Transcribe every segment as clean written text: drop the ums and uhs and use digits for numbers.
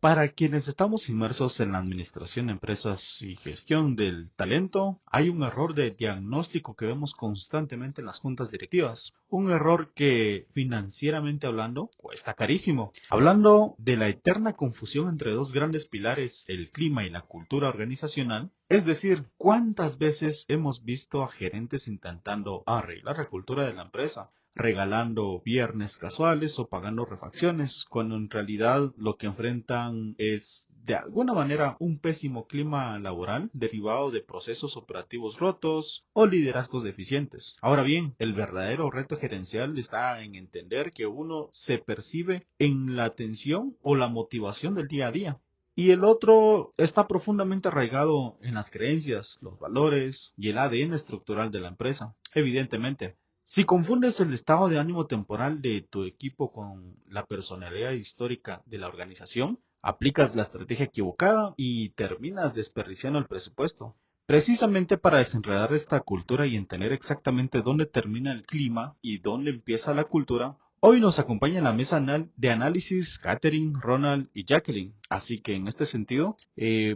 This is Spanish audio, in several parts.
Para quienes estamos inmersos en la administración de empresas y gestión del talento, hay un error de diagnóstico que vemos constantemente en las juntas directivas. Un error que, financieramente hablando, cuesta carísimo. Hablando de la eterna confusión entre dos grandes pilares, el clima y la cultura organizacional, es decir, ¿cuántas veces hemos visto a gerentes intentando arreglar la cultura de la empresa, regalando viernes casuales o pagando refacciones, cuando en realidad lo que enfrentan es de alguna manera un pésimo clima laboral derivado de procesos operativos rotos o liderazgos deficientes? Ahora bien, el verdadero reto gerencial está en entender que uno se percibe en la atención o la motivación del día a día, y el otro está profundamente arraigado en las creencias, los valores y el ADN estructural de la empresa. Evidentemente, si confundes el estado de ánimo temporal de tu equipo con la personalidad histórica de la organización, aplicas la estrategia equivocada y terminas desperdiciando el presupuesto. Precisamente para desenredar esta cultura y entender exactamente dónde termina el clima y dónde empieza la cultura, hoy nos acompaña en la mesa de análisis Catherine, Ronald y Jacqueline. Así que en este sentido,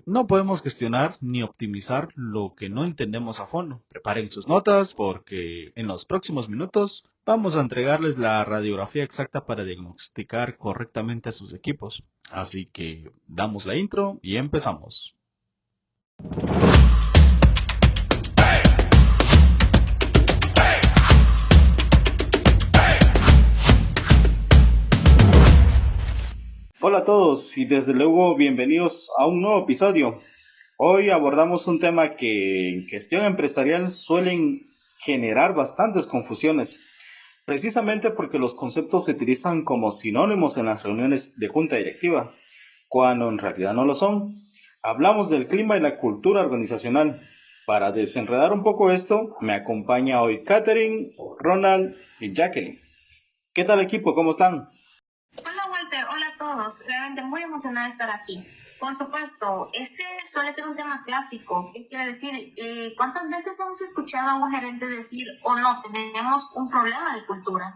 no podemos gestionar ni optimizar lo que no entendemos a fondo. Preparen sus notas porque en los próximos minutos vamos a entregarles la radiografía exacta para diagnosticar correctamente a sus equipos. Así que damos la intro y empezamos. Hola a todos y desde luego bienvenidos a un nuevo episodio. Hoy abordamos un tema que en gestión empresarial suelen generar bastantes confusiones, precisamente porque los conceptos se utilizan como sinónimos en las reuniones de junta directiva, cuando en realidad no lo son. Hablamos del clima y la cultura organizacional. Para desenredar un poco esto, me acompaña hoy Catherine, Ronald y Jacqueline. ¿Qué tal equipo? ¿Cómo están? Hola Walter, hola a todos. Realmente muy emocionada de estar aquí. Por supuesto, este suele ser un tema clásico. ¿Qué quiere decir? ¿Cuántas veces hemos escuchado a un gerente decir, o no, tenemos un problema de cultura?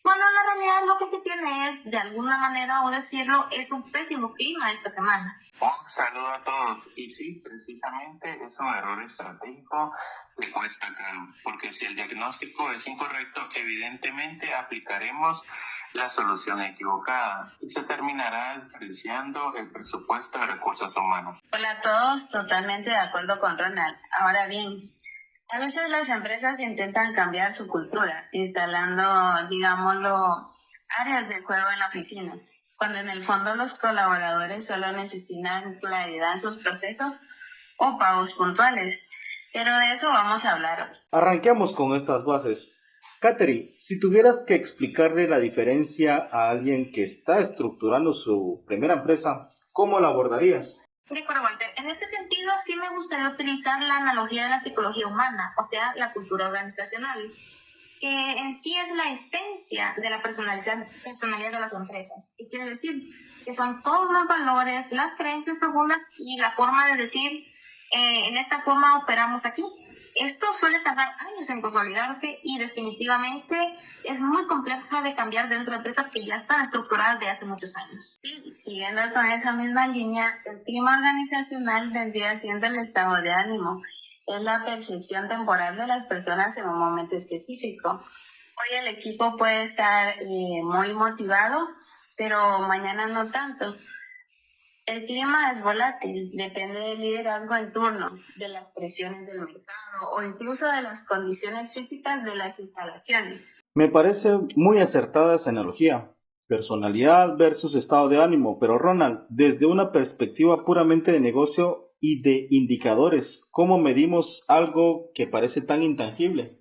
Cuando en la realidad lo que se tiene es, de alguna manera o decirlo, es un pésimo clima esta semana. Un saludo a todos. Y sí, precisamente es un error estratégico que cuesta caro, porque si el diagnóstico es incorrecto, evidentemente aplicaremos la solución equivocada y se terminará desperdiciando el presupuesto de recursos humanos. Hola a todos, totalmente de acuerdo con Ronald. Ahora bien, a veces las empresas intentan cambiar su cultura, instalando, digámoslo, áreas de juego en la oficina, cuando en el fondo los colaboradores solo necesitan claridad en sus procesos o pagos puntuales. Pero de eso vamos a hablar hoy. Arranquemos con estas bases. Catherine, si tuvieras que explicarle la diferencia a alguien que está estructurando su primera empresa, ¿cómo la abordarías? De acuerdo, Walter. En este sentido, sí me gustaría utilizar la analogía de la psicología humana, o sea, la cultura organizacional, que en sí es la esencia de la personalidad de las empresas. ¿Qué quiere decir? Que son todos los valores, las creencias profundas y la forma de decir, en esta forma operamos aquí. Esto suele tardar años en consolidarse y definitivamente es muy complejo de cambiar dentro de empresas que ya están estructuradas de hace muchos años. Sí, siguiendo con esa misma línea, el clima organizacional vendría siendo el estado de ánimo. Es la percepción temporal de las personas en un momento específico. Hoy el equipo puede estar muy motivado, pero mañana no tanto. El clima es volátil, depende del liderazgo en turno, de las presiones del mercado o incluso de las condiciones físicas de las instalaciones. Me parece muy acertada esa analogía. Personalidad versus estado de ánimo, pero Ronald, desde una perspectiva puramente de negocio y de indicadores, ¿cómo medimos algo que parece tan intangible?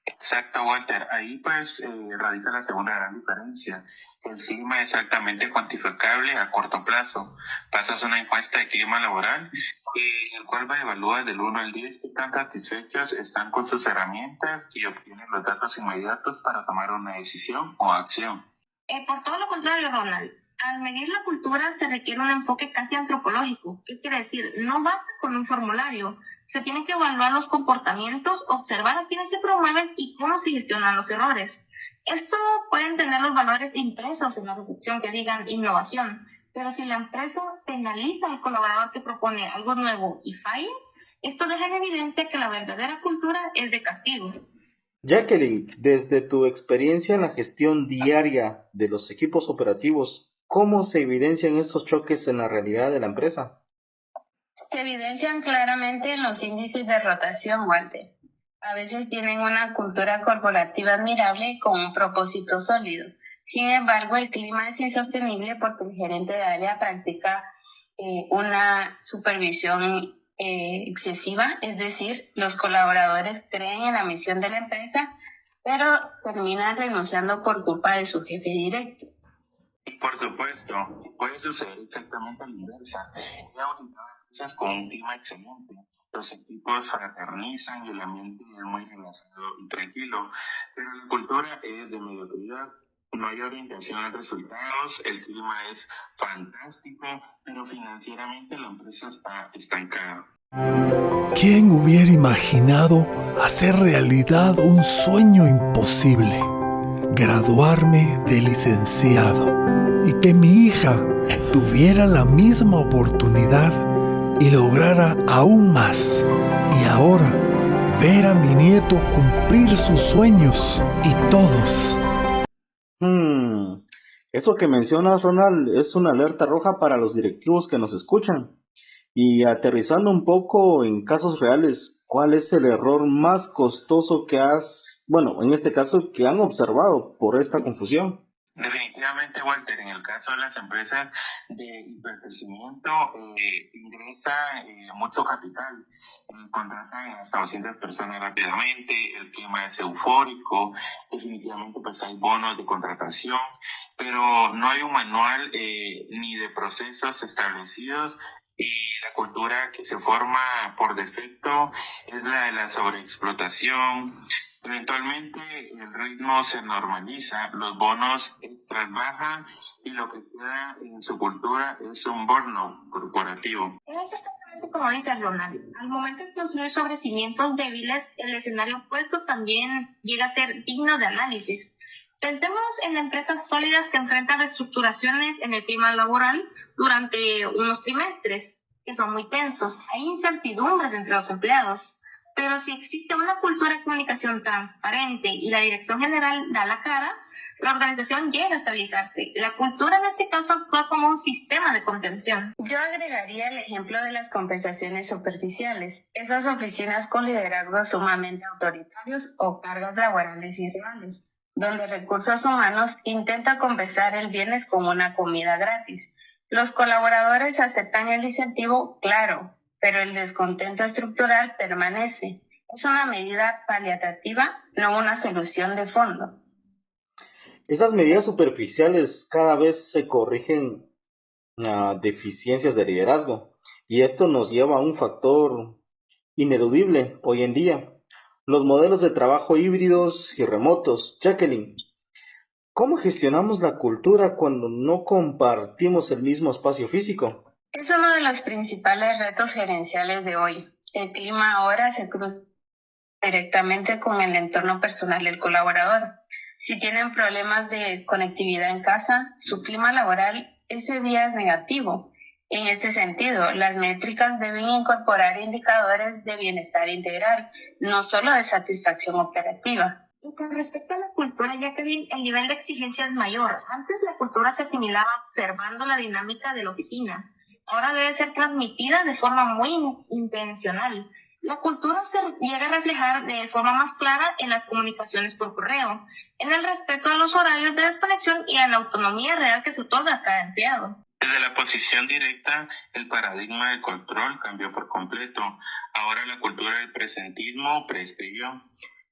Exacto, Walter. Ahí pues radica la segunda gran diferencia. El clima es altamente cuantificable a corto plazo. Pasas una encuesta de clima laboral en el cual evalúa del 1 al 10 qué tan satisfechos están con sus herramientas y obtienes los datos inmediatos para tomar una decisión o acción. Por todo lo contrario, Ronald, al medir la cultura se requiere un enfoque casi antropológico. ¿Qué quiere decir? No basta con un formulario. Se tienen que evaluar los comportamientos, observar a quienes se promueven y cómo se gestionan los errores. Esto pueden tener los valores impresos en la recepción que digan innovación, Pero si la empresa penaliza al colaborador que propone algo nuevo y falla, esto deja en evidencia que la verdadera cultura es de castigo. Jacqueline, desde tu experiencia en la gestión diaria de los equipos operativos, ¿cómo se evidencian estos choques en la realidad de la empresa? Se evidencian claramente en los índices de rotación, Walter. A veces tienen una cultura corporativa admirable con un propósito sólido. Sin embargo, el clima es insostenible porque el gerente de área practica una supervisión excesiva, es decir, los colaboradores creen en la misión de la empresa, pero terminan renunciando por culpa de su jefe directo. Por supuesto, puede suceder exactamente a la inversa. He auditado empresas con un clima excelente. Los equipos fraternizan y el ambiente es muy relajado y tranquilo, pero la cultura es de mediocridad. No hay orientación a resultados, el clima es fantástico, pero financieramente la empresa está estancada. ¿Quién hubiera imaginado hacer realidad un sueño imposible? Graduarme de licenciado y que mi hija tuviera la misma oportunidad y lograra aún más. Y ahora, ver a mi nieto cumplir sus sueños y todos. Eso que mencionas, Ronald, es una alerta roja para los directivos que nos escuchan. Y aterrizando un poco en casos reales, ¿cuál es el error más costoso que en este caso, que han observado por esta confusión? Definitivamente, Walter, en el caso de las empresas de hipercrecimiento, ingresa mucho capital, contratan hasta 200 personas rápidamente, el clima es eufórico, definitivamente pues hay bonos de contratación, pero no hay un manual ni de procesos establecidos. Y la cultura que se forma por defecto es la de la sobreexplotación. Eventualmente el ritmo se normaliza, los bonos extras bajan y lo que queda en su cultura es un burnout corporativo. Es exactamente como dice Ronald. Al momento de construir sobre cimientos débiles, el escenario opuesto también llega a ser digno de análisis. Pensemos en empresas sólidas que enfrentan reestructuraciones en el clima laboral durante unos trimestres, que son muy tensos. Hay incertidumbres entre los empleados. Pero si existe una cultura de comunicación transparente y la dirección general da la cara, la organización llega a estabilizarse. La cultura en este caso actúa como un sistema de contención. Yo agregaría el ejemplo de las compensaciones superficiales, esas oficinas con liderazgos sumamente autoritarios o cargas laborales irreales, donde recursos humanos intenta compensar el bienes con una comida gratis. Los colaboradores aceptan el incentivo, claro, pero el descontento estructural permanece. Es una medida paliativa, no una solución de fondo. Esas medidas superficiales cada vez se corrigen deficiencias de liderazgo, y esto nos lleva a un factor ineludible hoy en día: los modelos de trabajo híbridos y remotos. Jacqueline, ¿cómo gestionamos la cultura cuando no compartimos el mismo espacio físico? Es uno de los principales retos gerenciales de hoy. El clima ahora se cruza directamente con el entorno personal del colaborador. Si tienen problemas de conectividad en casa, su clima laboral ese día es negativo. En este sentido, las métricas deben incorporar indicadores de bienestar integral, no solo de satisfacción operativa. Y con respecto a la cultura, Jacqueline, el nivel de exigencia es mayor. Antes la cultura se asimilaba observando la dinámica de la oficina. Ahora debe ser transmitida de forma muy intencional. La cultura se llega a reflejar de forma más clara en las comunicaciones por correo, en el respeto a los horarios de desconexión y en la autonomía real que se otorga a cada empleado. Desde la posición directa, el paradigma del control cambió por completo. Ahora la cultura del presentismo prescribió.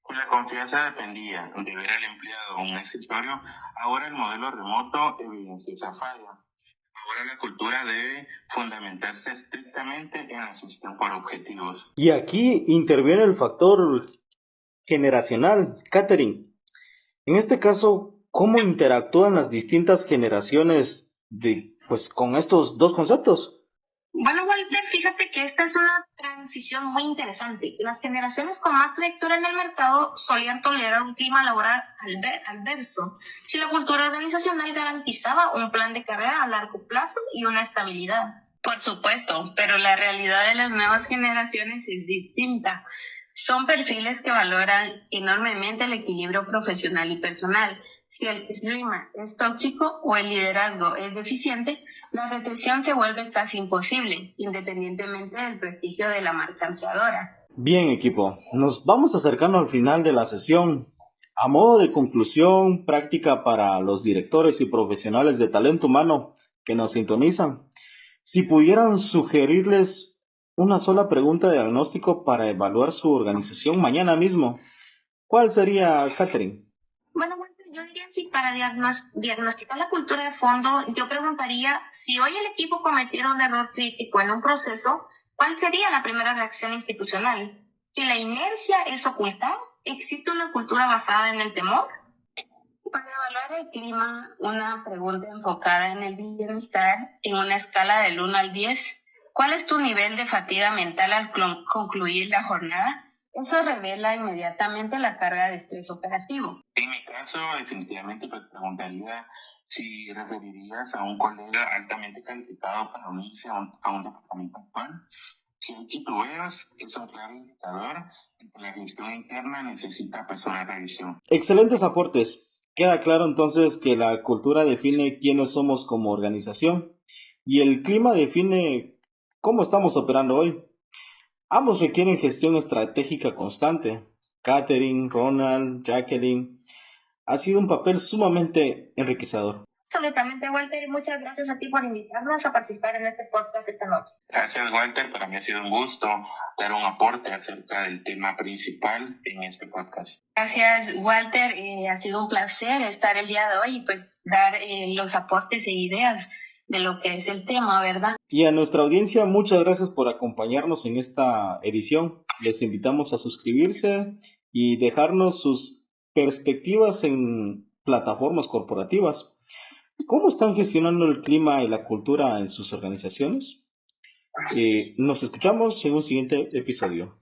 Si la confianza dependía de ver al empleado en un escritorio, ahora el modelo remoto evidencia esa falla. Ahora la cultura debe fundamentarse estrictamente en la gestión por objetivos. Y aquí interviene el factor generacional. Catherine, en este caso, ¿cómo interactúan las distintas generaciones con estos dos conceptos? Bueno, Walter, fíjate que esta es una transición muy interesante. Las generaciones con más trayectoria en el mercado solían tolerar un clima laboral adverso si la cultura organizacional garantizaba un plan de carrera a largo plazo y una estabilidad. Por supuesto, pero la realidad de las nuevas generaciones es distinta. Son perfiles que valoran enormemente el equilibrio profesional y personal. Si el clima es tóxico o el liderazgo es deficiente, la retención se vuelve casi imposible, independientemente del prestigio de la marca empleadora. Bien, equipo, nos vamos acercando al final de la sesión. A modo de conclusión práctica para los directores y profesionales de talento humano que nos sintonizan, si pudieran sugerirles una sola pregunta de diagnóstico para evaluar su organización mañana mismo, ¿cuál sería, Catherine? Bueno, yo diría si para diagnosticar la cultura de fondo, yo preguntaría si hoy el equipo cometiera un error crítico en un proceso, ¿cuál sería la primera reacción institucional? Si la inercia es ocultar, ¿existe una cultura basada en el temor? Para evaluar el clima, una pregunta enfocada en el bienestar en una escala del 1 al 10. ¿Cuál es tu nivel de fatiga mental al concluir la jornada? Eso revela inmediatamente la carga de estrés operativo. En mi caso, definitivamente te preguntaría si referirías a un colega altamente calificado para unirse a un departamento actual. Si hay titubeos, es un claro indicador de que la gestión interna necesita personal de revisión. Excelentes aportes. Queda claro entonces que la cultura define quiénes somos como organización y el clima define cómo estamos operando hoy. Ambos requieren gestión estratégica constante. Catherine, Ronald, Jacqueline, ha sido un papel sumamente enriquecedor. Absolutamente, Walter, y muchas gracias a ti por invitarnos a participar en este podcast esta noche. Gracias, Walter. Para mí ha sido un gusto dar un aporte acerca del tema principal en este podcast. Gracias, Walter. Ha sido un placer estar el día de hoy y pues dar los aportes e ideas de lo que es el tema, ¿verdad? Y a nuestra audiencia, muchas gracias por acompañarnos en esta edición. Les invitamos a suscribirse y dejarnos sus perspectivas en plataformas corporativas. ¿Cómo están gestionando el clima y la cultura en sus organizaciones? Nos escuchamos en un siguiente episodio.